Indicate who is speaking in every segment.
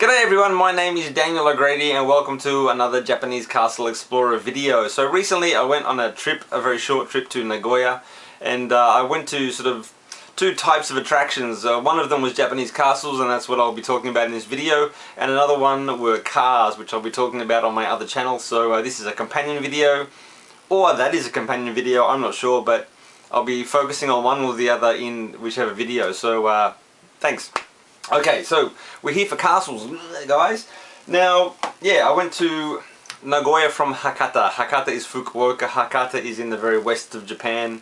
Speaker 1: G'day everyone, my name is Daniel O'Grady and welcome to another Japanese Castle Explorer video. So recently I went on a trip, a very short trip to Nagoya, and I went to sort of two types of attractions. One of them was Japanese castles, and that's what I'll be talking about in this video, and another one were cars, which I'll be talking about on my other channel. So this is a companion video, or that is a companion video, I'm not sure, but I'll be focusing on one or the other in whichever video. So thanks. Okay, so we're here for castles, guys. Now, yeah, I went to Nagoya from Hakata. Hakata is Fukuoka. Hakata is in the very west of Japan.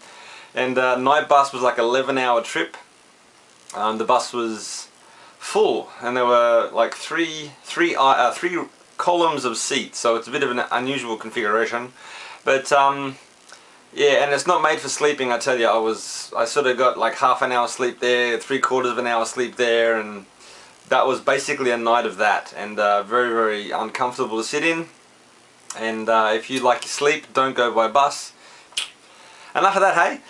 Speaker 1: And night bus was like an 11-hour trip. The bus was full, and there were like three columns of seats, so it's a bit of an unusual configuration. But yeah, and it's not made for sleeping, I tell you. I sort of got like half an hour sleep there, 3/4 of an hour sleep there, and that was basically a night of that, and very, very uncomfortable to sit in. And if you like your sleep, don't go by bus. Enough of that, hey?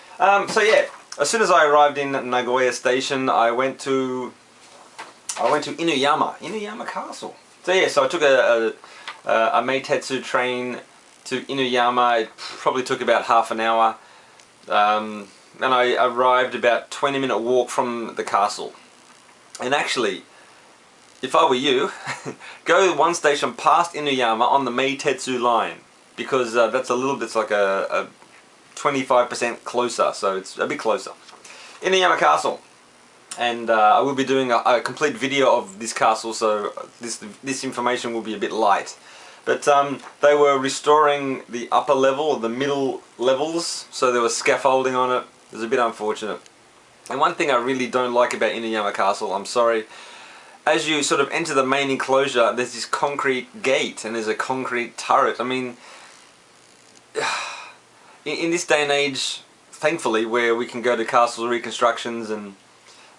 Speaker 1: So yeah, as soon as I arrived in Nagoya station, I went to Inuyama Castle. So yeah, so I took a Meitetsu train to Inuyama. It probably took about half an hour, and I arrived about 20-minute walk from the castle. And actually, if I were you, go one station past Inuyama on the Meitetsu line, because that's a little bit, it's like a 25% closer, so it's a bit closer. Inuyama Castle. And I will be doing a complete video of this castle, so this information will be a bit light. But they were restoring the upper level, the middle levels, so there was scaffolding on it. It was a bit unfortunate. And one thing I really don't like about Inuyama Castle, I'm sorry, as you sort of enter the main enclosure, there's this concrete gate and there's a concrete turret. I mean, in this day and age, thankfully, where we can go to castle reconstructions and,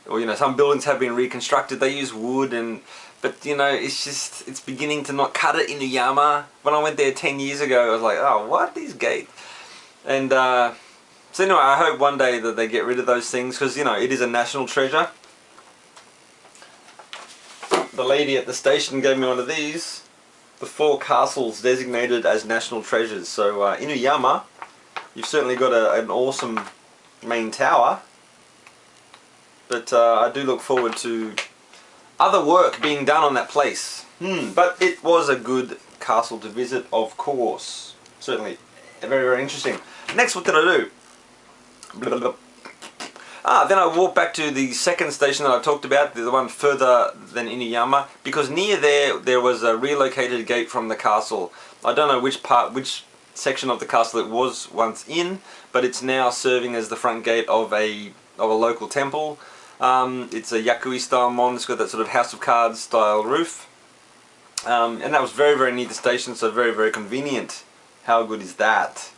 Speaker 1: or you know, some buildings have been reconstructed, they use wood, and but you know, it's beginning to not cut it. Inuyama, when I went there 10 years ago, I was like, oh, what, these gates? And so anyway, I hope one day that they get rid of those things, because you know, it is a national treasure. The lady at the station gave me one of these, the 4 castles designated as national treasures. So Inuyama, you've certainly got an awesome main tower, but I do look forward to other work being done on that place. But it was a good castle to visit, of course. Certainly very, very interesting. Next, what did I do? Blah, blah, blah. Then I walked back to the second station that I talked about, the one further than Inuyama, because near there was a relocated gate from the castle. I don't know which section of the castle it was once in, but it's now serving as the front gate of a local temple. It's a Yakui style mon. It's got that sort of House of Cards style roof, and that was very, very near the station, so very, very convenient. How good is that?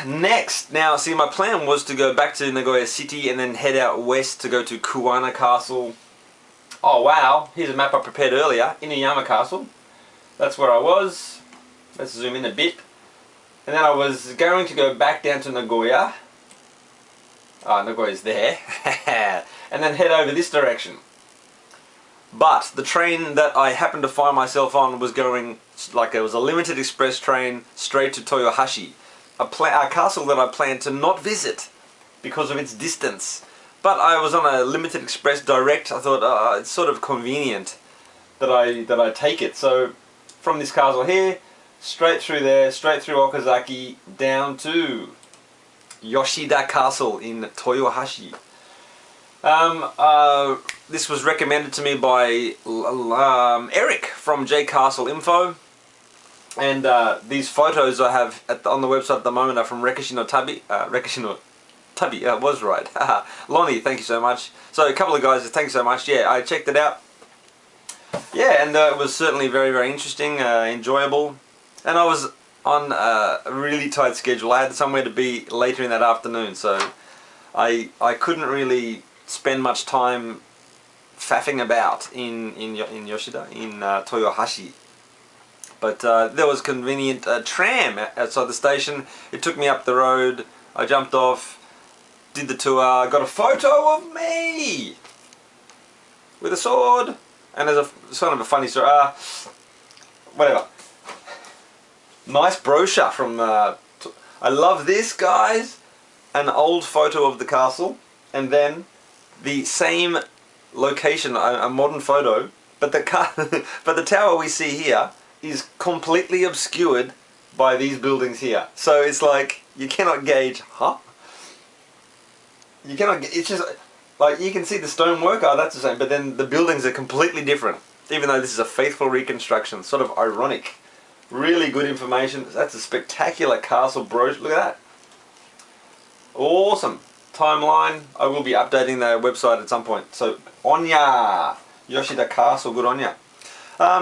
Speaker 1: Next, now see, my plan was to go back to Nagoya City and then head out west to go to Kuwana Castle. Oh wow, here's a map I prepared earlier. Inuyama Castle, that's where I was. Let's zoom in a bit. And then I was going to go back down to Nagoya. Nagoya's there. And then head over this direction. But the train that I happened to find myself on was going, like, it was a limited express train straight to Toyohashi, a castle that I planned to not visit because of its distance. But I was on a limited express direct. I thought it's sort of convenient that I take it. So from this castle here, straight through there, straight through Okazaki, down to Yoshida Castle in Toyohashi. This was recommended to me by Eric from J Castle Info, and these photos I have on the website at the moment are from Rekishi no Tabi. I was right. Lonnie, thank you so much. So a couple of guys, thank you so much. Yeah, I checked it out. Yeah, and it was certainly very, very interesting, enjoyable, and I was on a really tight schedule. I had somewhere to be later in that afternoon, so I couldn't really spend much time faffing about in Yoshida, in Toyohashi. But there was convenient tram outside the station. It took me up the road. I jumped off, did the tour, got a photo of me with a sword. And there's a sort of a funny story. Whatever. Nice brochure from. I love this, guys. An old photo of the castle, and then the same location, a modern photo, but the tower we see here is completely obscured by these buildings here. So it's like you cannot gauge, huh? You cannot. It's just like you can see the stonework. Oh, that's the same. But then the buildings are completely different. Even though this is a faithful reconstruction, sort of ironic. Really good information. That's a spectacular castle brochure. Look at that. Awesome. Timeline. I will be updating the website at some point. So, Onya! Yoshida Castle, good on ya.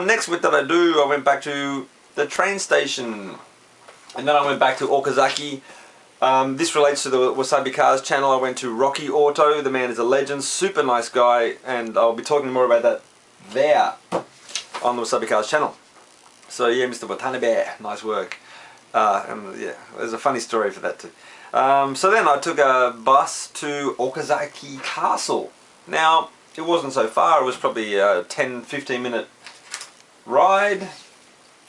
Speaker 1: Next bit that I do, I went back to the train station. And then I went back to Okazaki. This relates to the Wasabi Cars channel. I went to Rocky Auto. The man is a legend. Super nice guy. And I'll be talking more about that there on the Wasabi Cars channel. So yeah, Mr. Watanabe, nice work. And yeah, there's a funny story for that too. So then I took a bus to Okazaki Castle. Now, it wasn't so far, it was probably a 10-15 minute ride.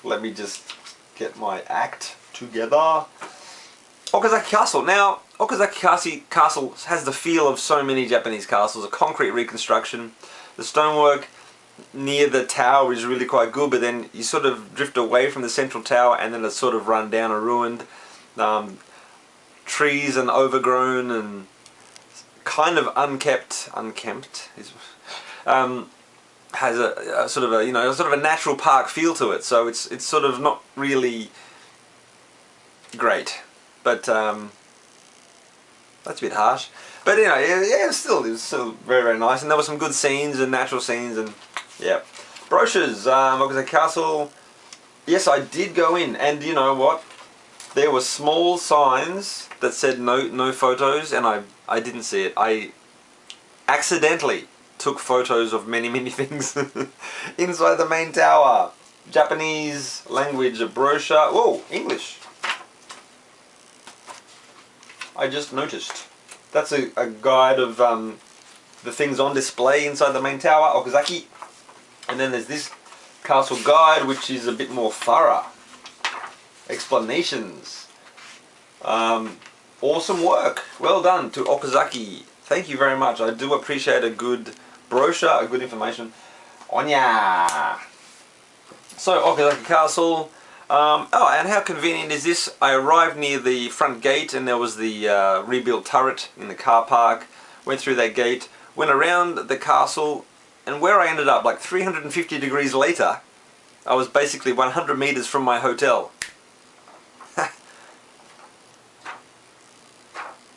Speaker 1: Let me just get my act together. Okazaki Castle. Now, Okazaki Castle has the feel of so many Japanese castles, a concrete reconstruction. The stonework near the tower is really quite good, but then you sort of drift away from the central tower and then it's sort of run down and ruined. Trees and overgrown and kind of unkempt is, has a sort of a, you know, sort of a natural park feel to it, so it's sort of not really great, but that's a bit harsh. But you know, yeah, it was still very, very nice, and there were some good scenes and natural scenes, and yeah. Brochures, Okazaki Castle. Yes, I did go in, and you know what? There were small signs that said no photos, and I didn't see it. I accidentally took photos of many things inside the main tower. Japanese language, a brochure. Whoa, English. I just noticed. That's a guide of the things on display inside the main tower, Okazaki. And then there's this castle guide, which is a bit more thorough. Explanations. Awesome work. Well done to Okazaki. Thank you very much. I do appreciate a good brochure, a good information. Onya! So, Okazaki Castle. Oh, and how convenient is this? I arrived near the front gate and there was the rebuilt turret in the car park. Went through that gate, went around the castle, and where I ended up, like 350 degrees later, I was basically 100 meters from my hotel.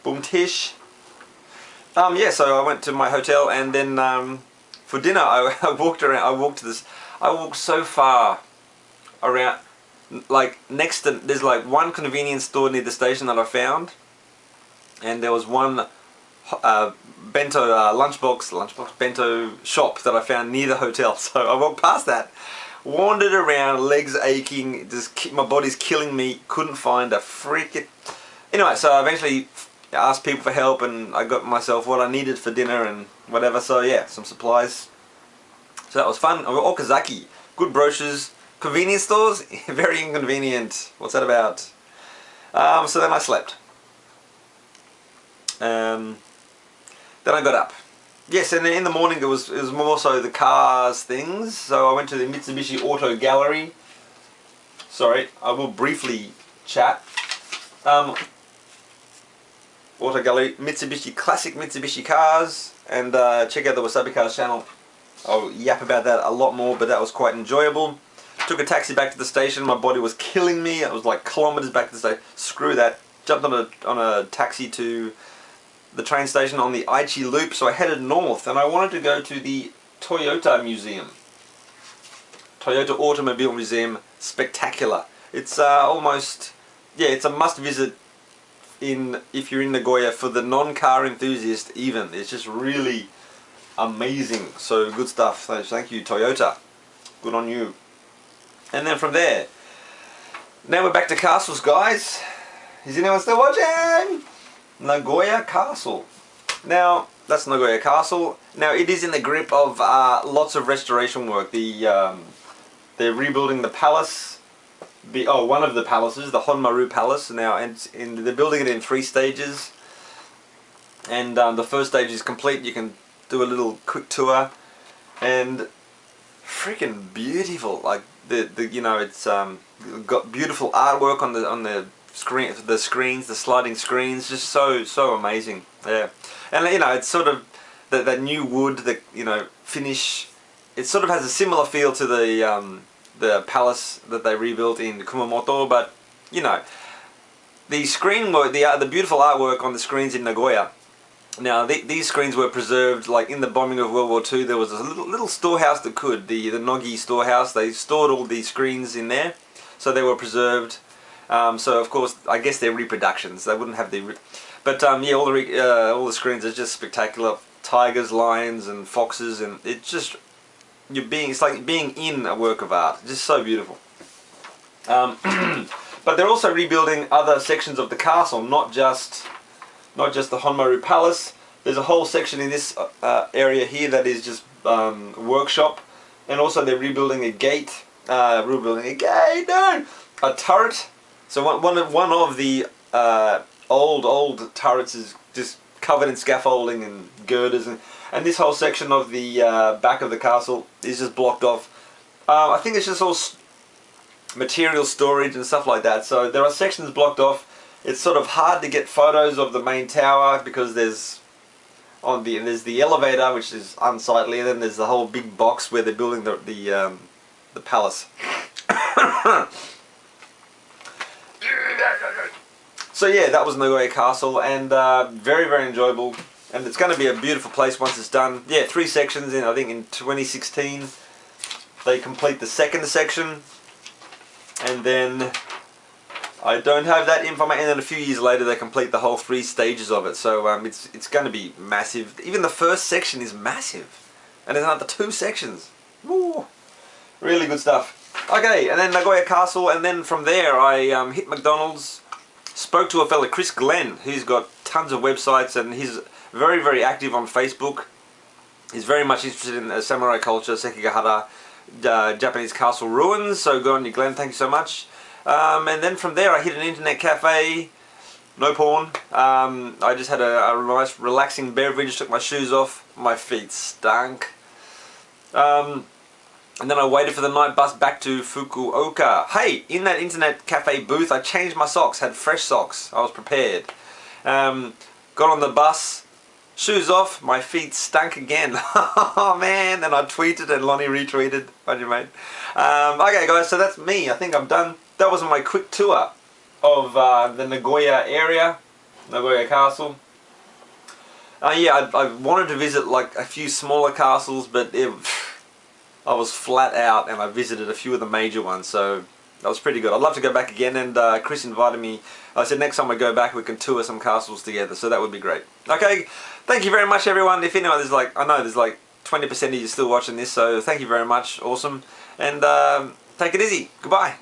Speaker 1: Boom tish. Yeah, so I went to my hotel, and then for dinner I walked around. I walked so far around, like next to, there's like one convenience store near the station that I found, and there was one bento lunchbox bento shop that I found near the hotel. So I walked past that, wandered around, legs aching, just my body's killing me, couldn't find a freaking. Anyway, so I eventually asked people for help, and I got myself what I needed for dinner and whatever. So yeah, some supplies. So that was fun. Okazaki, good brochures, convenience stores, very inconvenient. What's that about? So then I slept. Then I got up. Yes, and in the morning it was more so the cars things. So I went to the Mitsubishi Auto Gallery. Sorry, I will briefly chat. Auto Gallery, Mitsubishi, classic Mitsubishi cars, and check out the Wasabi Cars channel. I'll yap about that a lot more, but that was quite enjoyable. Took a taxi back to the station. My body was killing me. I was like kilometers back to the station. Screw that. Jumped on a taxi to the train station on the Aichi loop, so I headed north, and I wanted to go to the Toyota Museum. Toyota Automobile Museum, spectacular. It's almost, yeah, it's a must visit if you're in Nagoya for the non-car enthusiast even. It's just really amazing. So good stuff. Thank you, Toyota. Good on you. And then from there, now we're back to castles, guys. Is anyone still watching? Nagoya Castle. Now, that's Nagoya Castle. Now it is in the grip of lots of restoration work. They're rebuilding the palace. One of the palaces, the Honmaru Palace. Now, they're building it in 3 stages. And the first stage is complete. You can do a little quick tour, and freaking beautiful. Like it's got beautiful artwork on the screens, the sliding screens. Just so amazing. Yeah, and it's sort of that new wood, finish. It sort of has a similar feel to the palace that they rebuilt in Kumamoto, but the screen work, the beautiful artwork on the screens in Nagoya. Now these screens were preserved, like in the bombing of World War II. There was a little storehouse that the Nogi storehouse. They stored all these screens in there, so they were preserved. So of course, I guess they're reproductions. They wouldn't have but yeah, all the screens are just spectacular. Tigers, lions, and foxes, and it's just it's like being in a work of art. Just so beautiful. But they're also rebuilding other sections of the castle, not just the Honmaru Palace. There's a whole section in this area here that is just workshop, and also they're rebuilding a gate. A turret. So one of the old turrets is just covered in scaffolding and girders, and this whole section of the back of the castle is just blocked off. I think it's just all material storage and stuff like that. So there are sections blocked off. It's sort of hard to get photos of the main tower because there's the elevator, which is unsightly, and then there's the whole big box where they're building the palace. So yeah, that was Nagoya Castle, and very, very enjoyable, and it's going to be a beautiful place once it's done. Yeah, 3 sections I think in 2016 they complete the 2nd section, and then I don't have that information, and then a few years later they complete the whole 3 stages of it. So it's going to be massive. Even the first section is massive, and there's another 2 sections. Woo! Really good stuff. Okay, and then Nagoya Castle, and then from there I hit McDonald's, spoke to a fella, Chris Glenn, who's got tons of websites, and he's very, very active on Facebook. He's very much interested in samurai culture, Sekigahara, Japanese castle ruins, so go on you Glenn, thank you so much. And then from there I hit an internet cafe, no porn. I just had a nice relaxing beverage, took my shoes off, my feet stunk. And then I waited for the night bus back to Fukuoka. Hey, in that internet cafe booth I changed my socks, had fresh socks, I was prepared. Got on the bus, shoes off, my feet stank again. Oh man, and I tweeted and Lonnie retweeted. On you, mate. Okay guys, so that's me. I think I'm done. That was my quick tour of the Nagoya area, Nagoya Castle. Yeah, I wanted to visit like a few smaller castles, but I was flat out, and I visited a few of the major ones, so that was pretty good. I'd love to go back again, and Chris invited me. I said next time I go back we can tour some castles together, so that would be great. Okay, thank you very much everyone. If you know, I know there's like 20% of you still watching this, so thank you very much. Awesome. And take it easy. Goodbye.